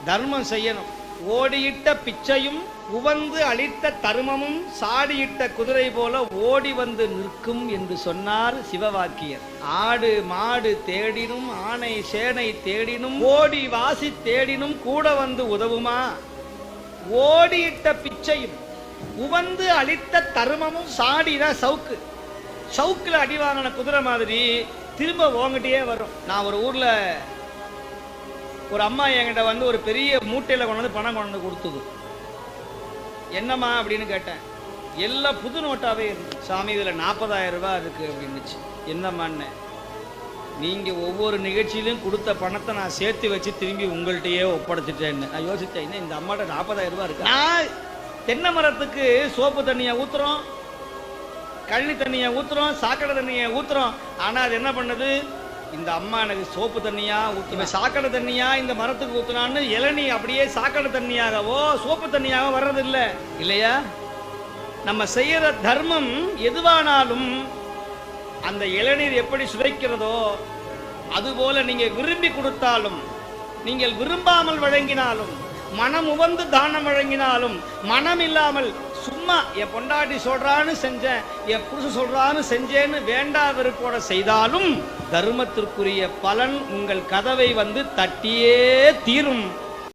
தர்மம் செய்யணும். ஓடியிட்ட பிச்சையும் உவந்து அளித்த தருமமும் சாடியிட்ட குதிரை போல ஓடி வந்து நிற்கும் என்று சொன்னார் சிவவாக்கியர். ஆடு மாடு தேடினும் ஆனை சேனை தேடினும் ஓடி வாசி தேடினும் கூட வந்து உதவுமா? ஓடியிட்ட பிச்சையும் உவந்து அளித்த தருமமும் சாடினா சவுக்கு, சவுக்குல அடி வாங்கின குதிரை மாதிரி திரும்ப ஓங்கிட்டே வரும். நான் ஒரு ஊர்ல ஒரு அம்மா என்கிட்ட வந்து ஒரு பெரிய மூட்டையில கொண்டு வந்து பணம் கொண்டு வந்து கொடுத்தது. என்னம்மா அப்படின்னு கேட்டேன். எல்லாம் புது நோட்டாவே இருக்கு. சாமி இதுல 40,000 ரூபாய் இருக்கு அப்படின்னுச்சு. என்னம்மான்னு, நீங்க ஒவ்வொரு நிகழ்ச்சியிலும் கொடுத்த பணத்தை நான் சேர்த்து வச்சு திரும்பி உங்கள்கிட்டயே ஒப்படைச்சிட்டேன்னு. நான் யோசிச்சேன், இந்த அம்மாட்ட 40,000 ரூபாய் இருக்கு. நான் தென்னை மரத்துக்கு சோப்பு தண்ணியை ஊத்துறோம், கழனி தண்ணியை ஊத்துறோம், சாக்கடை தண்ணியை ஊத்துறோம். ஆனா அது என்ன பண்ணுது? இந்த அம்மா எனக்கு சோப்பு தண்ணியா ஊத்து, சாக்கடை தண்ணியா இந்த மரத்துக்கு ஊத்துனான்னு இளநீ அப்படியே சாக்கடை தண்ணியாகவோ சோப்பு தண்ணியாக வர்றது இல்லை இல்லையா? நம்ம செய்யற தர்மம் எதுவானாலும் அந்த இளநீர் எப்படி சுவைக்கிறதோ அதுபோல நீங்க விரும்பி கொடுத்தாலும், நீங்கள் விரும்பாமல் வழங்கினாலும், மனம் உவந்து தானம் வழங்கினாலும், மனம் இல்லாமல் சும்மா என் பொண்டாட்டி சொல்றான்னு செஞ்சேன், என் புருஷன் சொல்றான்னு செஞ்சேன்னு வேண்டா வெறுப்போட செய்தாலும் தர்மத்திற்குரிய பலன் உங்கள் கதவை வந்து தட்டியே தீரும்.